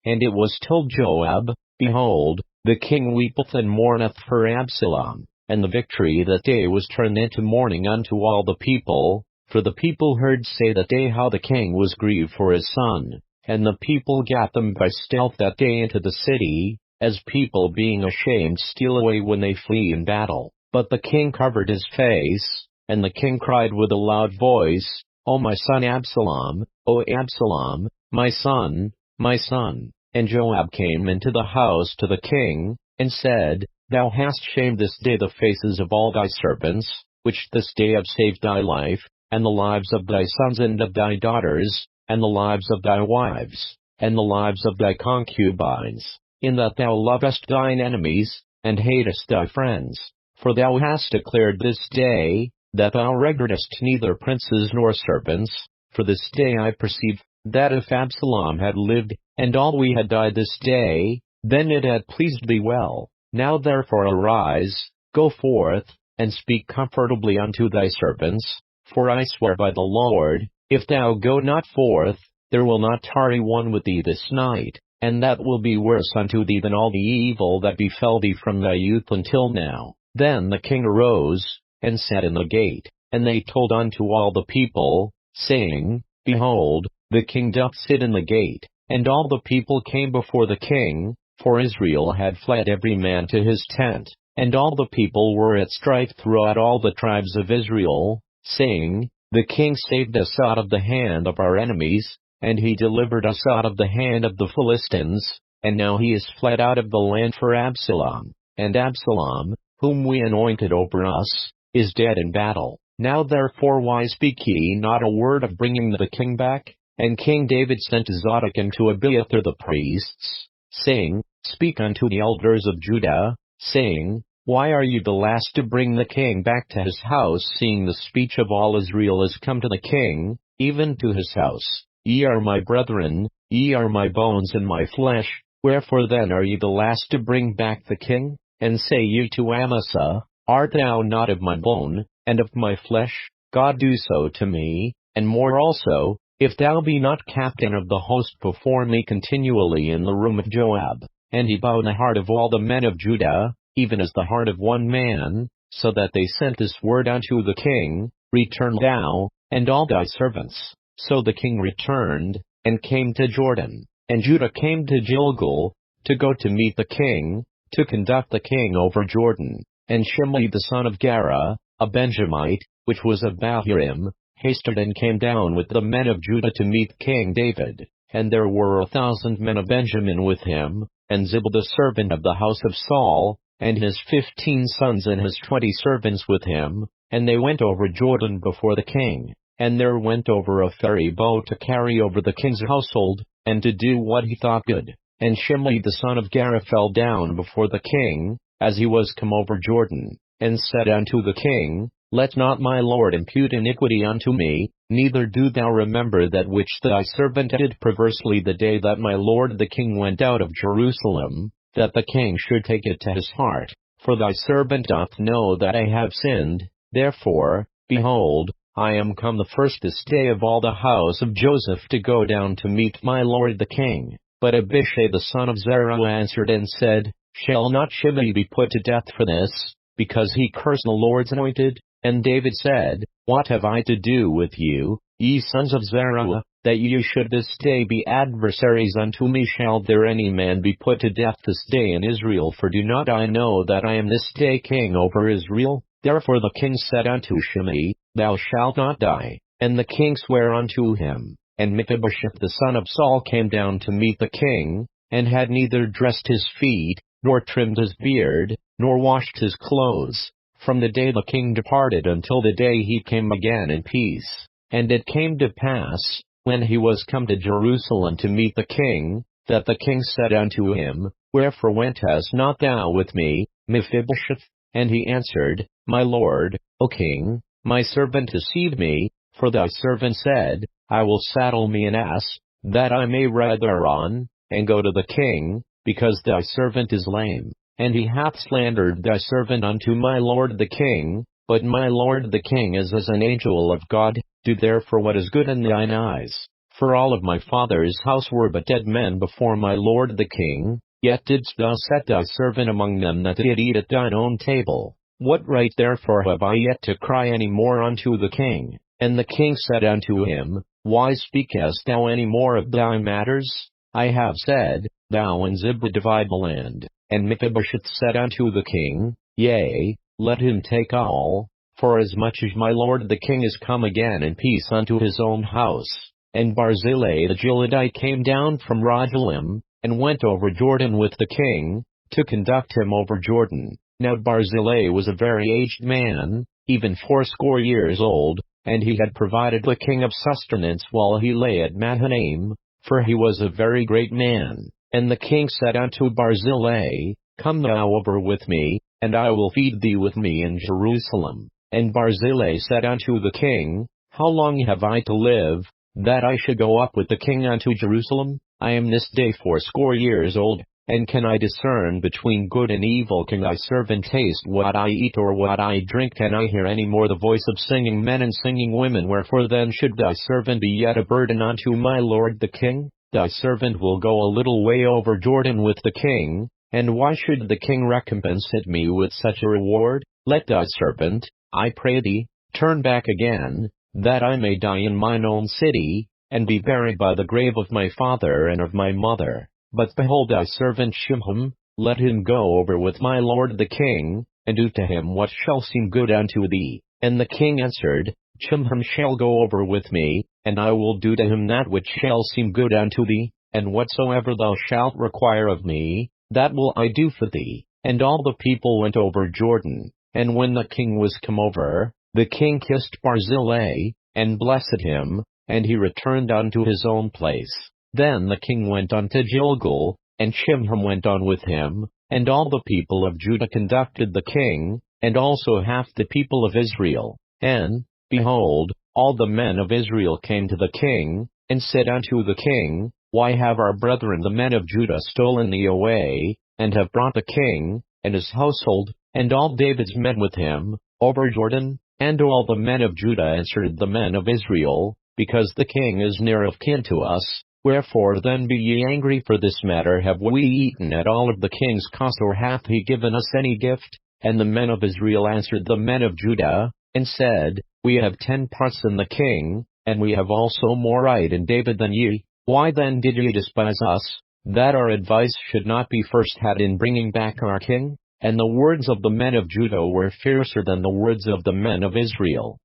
And it was told Joab, Behold, the king weepeth and mourneth for Absalom. And the victory that day was turned into mourning unto all the people, for the people heard say that day how the king was grieved for his son. And the people gat them by stealth that day into the city, as people being ashamed steal away when they flee in battle. But the king covered his face, and the king cried with a loud voice, O my son Absalom, O Absalom, my son, my son. And Joab came into the house to the king, and said, Thou hast shamed this day the faces of all thy servants, which this day have saved thy life, and the lives of thy sons and of thy daughters, and the lives of thy wives, and the lives of thy concubines, in that thou lovest thine enemies, and hatest thy friends. For thou hast declared this day, that thou regardest neither princes nor servants, for this day I perceive, that if Absalom had lived, and all we had died this day, then it had pleased thee well. Now therefore arise, go forth, and speak comfortably unto thy servants, for I swear by the Lord, if thou go not forth, there will not tarry one with thee this night, and that will be worse unto thee than all the evil that befell thee from thy youth until now. Then the king arose, and sat in the gate, and they told unto all the people, saying, Behold, the king doth sit in the gate. And all the people came before the king, for Israel had fled every man to his tent, and all the people were at strife throughout all the tribes of Israel, saying, The king saved us out of the hand of our enemies, and he delivered us out of the hand of the Philistines, and now he is fled out of the land for Absalom. And Absalom, whom we anointed over us, is dead in battle. Now therefore why speak ye not a word of bringing the king back? And King David sent Zadok and to Abiathar the priests, saying, Speak unto the elders of Judah, saying, Why are you the last to bring the king back to his house, seeing the speech of all Israel is come to the king, even to his house? Ye are my brethren, ye are my bones and my flesh, wherefore then are ye the last to bring back the king? And say ye to Amasa, Art thou not of my bone, and of my flesh? God do so to me, and more also, if thou be not captain of the host before me continually in the room of Joab. And he bowed the heart of all the men of Judah, even as the heart of one man, so that they sent this word unto the king, Return thou, and all thy servants. So the king returned, and came to Jordan. And Judah came to Gilgal, to go to meet the king, to conduct the king over Jordan. And Shimei the son of Gera, a Benjamite, which was of Bahurim, hasted and came down with the men of Judah to meet King David. And there were 1,000 men of Benjamin with him, and Ziba the servant of the house of Saul, and his 15 sons and his 20 servants with him, and they went over Jordan before the king. And there went over a ferry boat to carry over the king's household, and to do what he thought good. And Shimei the son of Gera fell down before the king, as he was come over Jordan, and said unto the king, Let not my lord impute iniquity unto me, neither do thou remember that which thy servant did perversely the day that my lord the king went out of Jerusalem, that the king should take it to his heart. For thy servant doth know that I have sinned. Therefore, behold, I am come the first this day of all the house of Joseph to go down to meet my lord the king. But Abishai the son of Zeruiah answered and said, Shall not Shimei be put to death for this, because he cursed the Lord's anointed? And David said, What have I to do with you, ye sons of Zeruiah, that you should this day be adversaries unto me? Shall there any man be put to death this day in Israel? For do not I know that I am this day king over Israel? Therefore the king said unto Shimei, Thou shalt not die. And the king sware unto him. And Mephibosheth the son of Saul came down to meet the king, and had neither dressed his feet, nor trimmed his beard, nor washed his clothes, from the day the king departed until the day he came again in peace. And it came to pass, when he was come to Jerusalem to meet the king, that the king said unto him, Wherefore wentest not thou with me, Mephibosheth? And he answered, My lord, O king, my servant deceived me, for thy servant said, I will saddle me an ass, that I may ride thereon, and go to the king, because thy servant is lame. And he hath slandered thy servant unto my lord the king, but my lord the king is as an angel of God. Do therefore what is good in thine eyes. For all of my father's house were but dead men before my lord the king, yet didst thou set thy servant among them that did eat at thine own table. What right therefore have I yet to cry any more unto the king? And the king said unto him, Why speakest thou any more of thy matters? I have said, Thou and Ziba divide the land. And Mephibosheth said unto the king, Yea, let him take all, for as much as my lord the king is come again in peace unto his own house. And Barzillai the Gileadite came down from Rogelim, and went over Jordan with the king, to conduct him over Jordan. Now Barzillai was a very aged man, even 80 years old, and he had provided the king of sustenance while he lay at Mahanaim, for he was a very great man. And the king said unto Barzillai, Come thou over with me, and I will feed thee with me in Jerusalem. And Barzillai said unto the king, How long have I to live, that I should go up with the king unto Jerusalem? I am this day 80 years old, and can I discern between good and evil? Can thy servant taste what I eat or what I drink? Can I hear any more the voice of singing men and singing women? Wherefore then should thy servant be yet a burden unto my lord the king? Thy servant will go a little way over Jordan with the king, and why should the king recompensate me with such a reward? Let thy servant, I pray thee, turn back again, that I may die in mine own city, and be buried by the grave of my father and of my mother. But behold thy servant Shimham, let him go over with my lord the king, and do to him what shall seem good unto thee. And the king answered, Shimham shall go over with me, and I will do to him that which shall seem good unto thee, and whatsoever thou shalt require of me, that will I do for thee. And all the people went over Jordan. And when the king was come over, the king kissed Barzillai, and blessed him, and he returned unto his own place. Then the king went unto Gilgal, and Shimham went on with him, and all the people of Judah conducted the king, and also half the people of Israel. And, behold, all the men of Israel came to the king, and said unto the king, Why have our brethren the men of Judah stolen thee away, and have brought the king, and his household, and all David's men with him, over Jordan? And all the men of Judah answered the men of Israel, Because the king is near of kin to us. Wherefore then be ye angry for this matter? Have we eaten at all of the king's cost, or hath he given us any gift? And the men of Israel answered the men of Judah, and said, We have 10 parts in the king, and we have also more right in David than ye. Why then did ye despise us, that our advice should not be first had in bringing back our king? And the words of the men of Judah were fiercer than the words of the men of Israel.